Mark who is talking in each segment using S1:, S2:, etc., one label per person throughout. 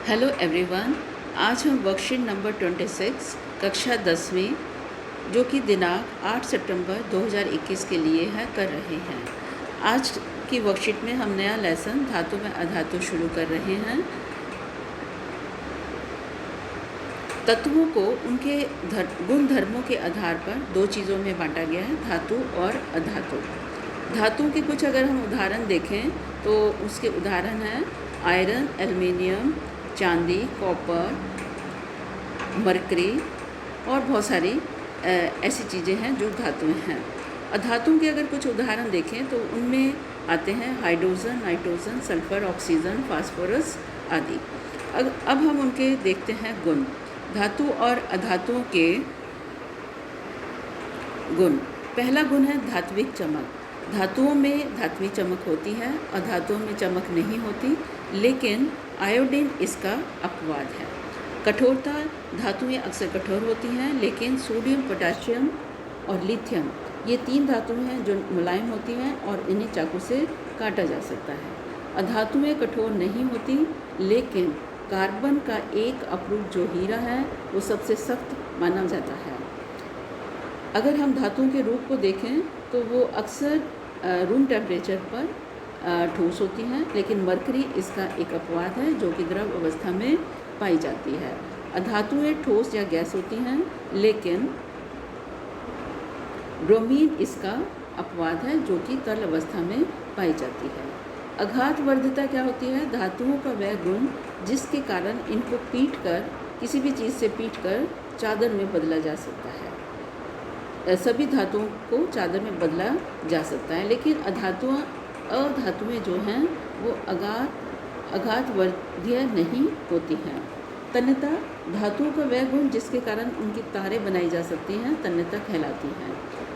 S1: Hello everyone. आज हम worksheet number 26 कक्षा 10वीं जो कि दिनांक 8 सितंबर 2021 के लिए है कर रहे हैं। आज की वर्कशीट में हम नया लेसन धातु में अधातु शुरू कर रहे हैं। तत्वों को उनके गुण धर्मों के आधार पर दो चीज़ों में बांटा गया है, धातु और अधातु। धातुओं के कुछ अगर हम उदाहरण देखें तो उसके उदाहरण हैं आयरन, एल्युमिनियम, चांदी, कॉपर, मरकरी और बहुत सारी ऐसी चीज़ें हैं जो धातुएं हैं। अधातुओं के अगर कुछ उदाहरण देखें तो उनमें आते हैं hydrogen, nitrogen, sulphur, oxygen, phosphorus आदि। अब हम उनके देखते हैं गुण। धातु और अधातुओं के गुण। पहला गुण है धात्विक चमक। धातुओं में धात्विक चमक होती है, अधातुओं में चमक नहीं होती, लेकिन आयोडीन इसका अपवाद है। कठोरता। धातुएं अक्सर कठोर होती हैं, लेकिन सोडियम, पोटाशियम और लिथियम ये तीन धातुएं हैं जो मुलायम होती हैं और इन्हें चाकू से काटा जा सकता है। अधातुएं कठोर नहीं होती, लेकिन कार्बन का एक अपरूप जो हीरा है वो सबसे सख्त माना जाता है। अगर हम धातुओं के रूप को देखें तो वो अक्सर रूम टेम्परेचर पर ठोस होती हैं, लेकिन मरकरी इसका एक अपवाद है जो कि द्रव अवस्था में पाई जाती है। अधातुएं ठोस या गैस होती हैं, लेकिन ब्रोमीन इसका अपवाद है जो कि तरल अवस्था में पाई जाती है। अघात वर्धिता क्या होती है? धातुओं का वह गुण जिसके कारण इनको पीटकर, किसी भी चीज़ से पीटकर चादर में बदला जा सकता है। सभी धातुओं को चादर में बदला जा सकता है, लेकिन अधातुएं जो हैं वो अघात वर्धीय नहीं होती हैं। तन्यता। धातुओं का वह गुण जिसके कारण उनकी तारें बनाई जा सकती हैं तन्यता कहलाती हैं।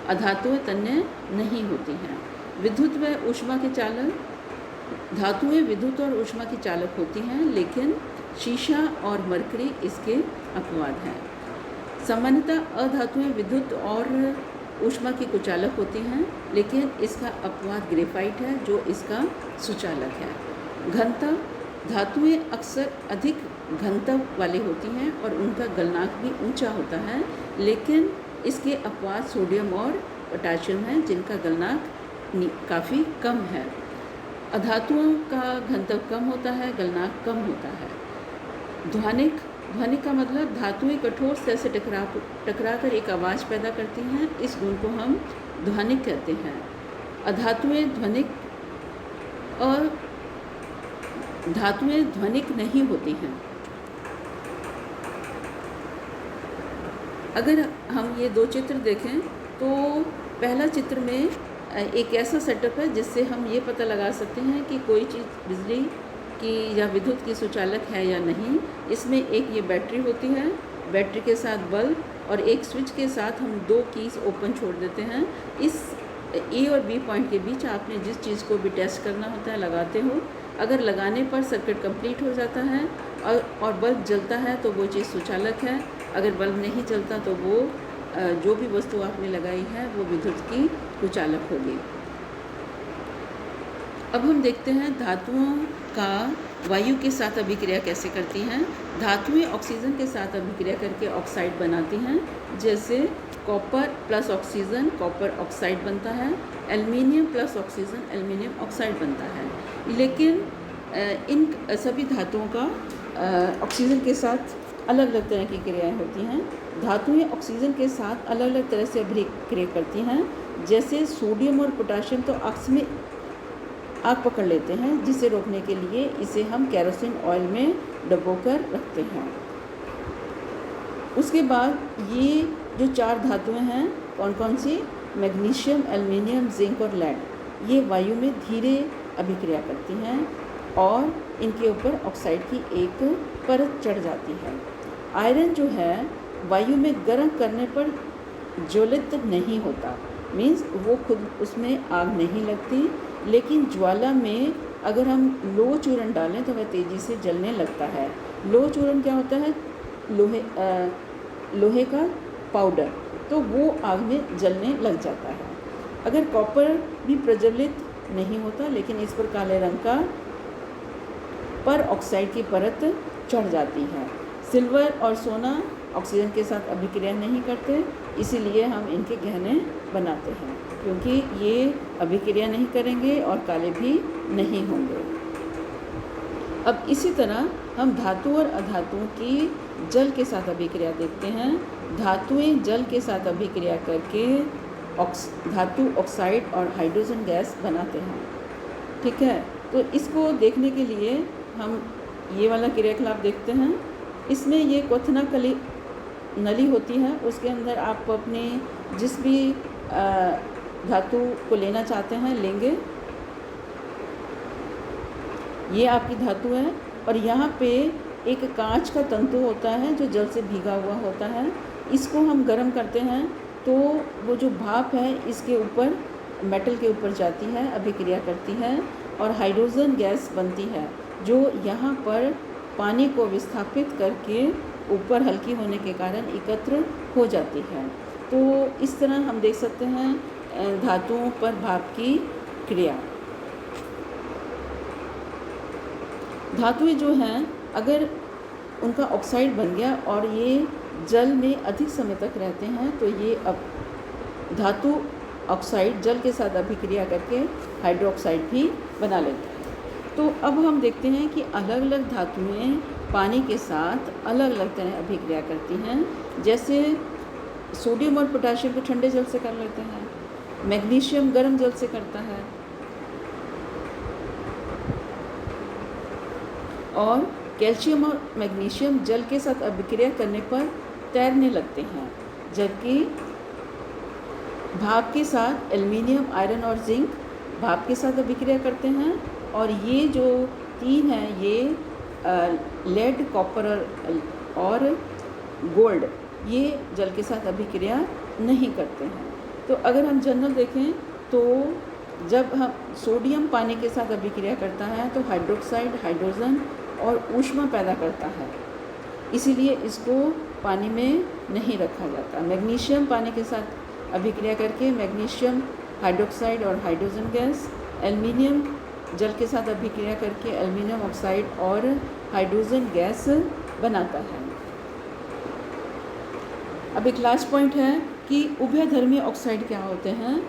S1: अधातुएं तन्य नहीं होती हैं। विद्युत व ऊष्मा के चालक। धातुएं विद्युत और ऊष्मा की चालक होती हैं, लेकिन शीशा और मरकरी इसके अपवाद हैं। सामान्यतः अधातुएं विद्युत और ऊष्मा की कुचालक होती हैं, लेकिन इसका अपवाद ग्रेफाइट है जो इसका सुचालक है। घनता। धातुएं अक्सर अधिक घनत्व वाली होती हैं और उनका गलनांक भी ऊंचा होता है, लेकिन इसके अपवाद सोडियम और पोटाशियम हैं जिनका गलनांक काफ़ी कम है। अधातुओं का घनत्व कम होता है, गलनांक कम होता है। ध्वनिक। ध्वनिक का मतलब धातुएं कठोर सतह से टकरा कर एक आवाज़ पैदा करती हैं, इस गुण को हम ध्वनिक कहते हैं। अधातुएं ध्वनिक नहीं होती हैं। अगर हम ये दो चित्र देखें तो पहला चित्र में एक ऐसा सेटअप है जिससे हम ये पता लगा सकते हैं कि कोई चीज़ बिजली की या विद्युत की सुचालक है या नहीं। इसमें एक ये बैटरी होती है, बैटरी के साथ बल्ब और एक स्विच के साथ हम दो कीज़ ओपन छोड़ देते हैं। इस ए और बी पॉइंट के बीच आपने जिस चीज़ को भी टेस्ट करना होता है लगाते हो। अगर लगाने पर सर्किट कंप्लीट हो जाता है और बल्ब जलता है तो वो चीज़ सुचालक है। अगर बल्ब नहीं जलता तो वो जो भी वस्तु आपने लगाई है वो विद्युत की कुचालक होगी। अब हम देखते हैं धातुओं का वायु के साथ अभिक्रिया कैसे करती हैं। धातुएं ऑक्सीजन के साथ अभिक्रिया करके ऑक्साइड बनाती हैं, जैसे copper plus oxygen copper oxide बनता है, aluminium plus oxygen aluminium oxide बनता है। लेकिन इन सभी धातुओं का ऑक्सीजन के साथ अलग अलग तरह की क्रियाएं होती हैं। धातुएं ऑक्सीजन के साथ अलग अलग तरह से अभिक्रिया करती हैं, जैसे सोडियम और पोटाशियम तो आपस में आग पकड़ लेते हैं, जिसे रोकने के लिए इसे हम केरोसिन ऑयल में डुबोकर रखते हैं। उसके बाद ये जो चार धातुएं हैं कौन कौन सी? मैग्नीशियम, एल्युमिनियम, जिंक और लेड, ये वायु में धीरे अभिक्रिया करती हैं और इनके ऊपर ऑक्साइड की एक परत चढ़ जाती है। आयरन जो है वायु में गर्म करने पर ज्वलित नहीं होता, मीन्स वो खुद उसमें आग नहीं लगती, लेकिन ज्वाला में अगर हम लोह चूर्ण डालें तो वह तेज़ी से जलने लगता है। लोह चूर्ण क्या होता है? लोहे का पाउडर, तो वो आग में जलने लग जाता है। अगर कॉपर भी प्रज्वलित नहीं होता, लेकिन इस पर काले रंग का पर ऑक्साइड की परत चढ़ जाती है। सिल्वर और सोना ऑक्सीजन के साथ अभिक्रिया नहीं करते, इसीलिए हम इनके गहने बनाते हैं, क्योंकि ये अभिक्रिया नहीं करेंगे और काले भी नहीं होंगे। अब इसी तरह हम धातु और अधातुओं की जल के साथ अभिक्रिया देखते हैं। धातुएं जल के साथ अभिक्रिया करके धातु ऑक्साइड और हाइड्रोजन गैस बनाते हैं। ठीक है, तो इसको देखने के लिए हम ये वाला क्रियाकलाप देखते हैं। इसमें ये क्वथना कली नली होती है, उसके अंदर आप अपने जिस भी धातु को लेना चाहते हैं लेंगे। ये आपकी धातु है और यहाँ पे एक कांच का तंतु होता है जो जल से भीगा हुआ होता है। इसको हम गर्म करते हैं तो वो जो भाप है इसके ऊपर, मेटल के ऊपर जाती है, अभिक्रिया करती है और हाइड्रोजन गैस बनती है, जो यहाँ पर पानी को विस्थापित करके ऊपर हल्की होने के कारण एकत्र हो जाती है। तो इस तरह हम देख सकते हैं धातुओं पर भाप की क्रिया। धातुएं जो हैं, अगर उनका ऑक्साइड बन गया और ये जल में अधिक समय तक रहते हैं तो ये अब धातु ऑक्साइड जल के साथ अभिक्रिया करके हाइड्रोक्साइड भी बना लेते हैं। तो अब हम देखते हैं कि अलग अलग धातुएं पानी के साथ अलग अलग तरह अभिक्रिया करती हैं। जैसे सोडियम और पोटाशियम को ठंडे जल से कर लेते हैं, मैग्नीशियम गर्म जल से करता है और कैल्शियम और मैग्नीशियम जल के साथ अभिक्रिया करने पर तैरने लगते हैं, जबकि भाप के साथ एल्युमिनियम, आयरन और जिंक भाप के साथ अभिक्रिया करते हैं। और ये जो तीन हैं, ये लेड, कॉपर और गोल्ड, ये जल के साथ अभिक्रिया नहीं करते हैं। तो अगर हम जनरल देखें तो जब हम सोडियम पानी के साथ अभिक्रिया करता है तो हाइड्रोक्साइड हाइड्रोजन और ऊष्मा पैदा करता है, इसीलिए इसको पानी में नहीं रखा जाता। मैग्नीशियम पानी के साथ अभिक्रिया करके मैग्नीशियम हाइड्रोक्साइड और हाइड्रोजन गैस, एल्युमिनियम जल के साथ अभिक्रिया करके एल्युमिनियम ऑक्साइड और हाइड्रोजन गैस बनाता है। अब एक लास्ट पॉइंट है कि उभयधर्मी ऑक्साइड क्या होते हैं।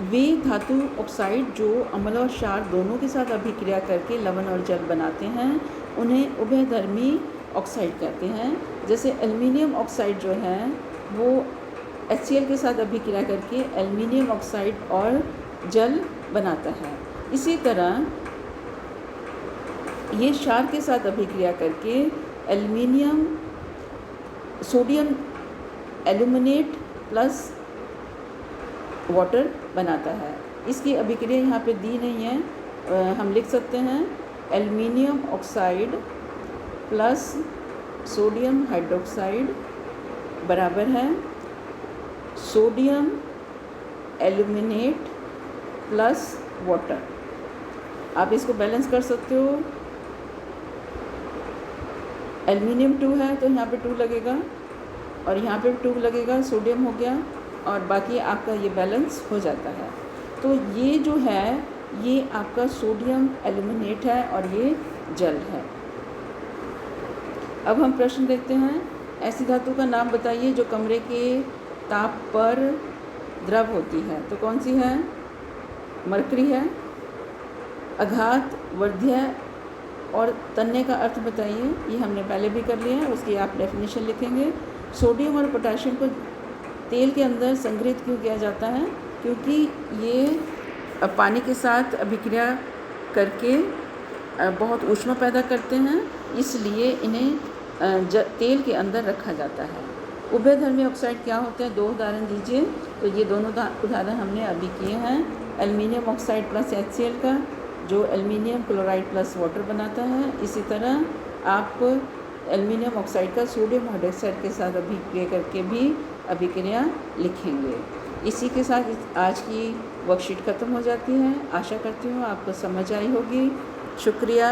S1: वे धातु ऑक्साइड जो अम्ल और क्षार दोनों के साथ अभिक्रिया करके लवण और जल बनाते हैं, उन्हें उभयधर्मी ऑक्साइड कहते हैं। जैसे एल्युमिनियम ऑक्साइड जो है वो HCl के साथ अभिक्रिया करके एल्युमिनियम ऑक्साइड और जल बनाता है। इसी तरह ये क्षार के साथ अभिक्रिया करके aluminium, sodium aluminate plus water बनाता है। इसकी अभिक्रिया यहाँ पे दी नहीं है, हम लिख सकते हैं aluminium oxide plus sodium hydroxide बराबर है सोडियम एल्यूमिनेट प्लस वाटर। आप इसको बैलेंस कर सकते हो। एल्युमिनियम 2 है तो यहाँ पे 2 लगेगा और यहाँ पे 2 लगेगा, सोडियम हो गया और बाकी आपका ये बैलेंस हो जाता है। तो ये जो है ये आपका सोडियम एल्यूमिनेट है और ये जल है। अब हम प्रश्न देखते हैं, ऐसी धातु का नाम बताइए जो कमरे के ताप पर द्रव होती है। तो कौन सी है? मरकरी है। अघात, वर्ध्य और तन्य का अर्थ बताइए। ये हमने पहले भी कर लिया है, उसकी आप डेफिनेशन लिखेंगे। सोडियम और पोटाशियम को तेल के अंदर संग्रहित क्यों किया जाता है? क्योंकि ये पानी के साथ अभिक्रिया करके बहुत ऊष्मा पैदा करते हैं, इसलिए इन्हें तेल के अंदर रखा जाता है। उभयधर्मी ऑक्साइड क्या होते हैं? 2 उदाहरण दीजिए। तो ये दोनों उदाहरण हमने अभी किए हैं। एल्युमिनियम ऑक्साइड प्लस HCl का, जो एल्युमिनियम क्लोराइड प्लस वाटर बनाता है। इसी तरह आप एल्युमिनियम ऑक्साइड का सोडियम हाइड्रोक्साइड के साथ अभिक्रिया करके भी अभिक्रिया लिखेंगे। इसी के साथ आज की वर्कशीट ख़त्म हो जाती है। आशा करती हूँ आपको समझ आई होगी। शुक्रिया।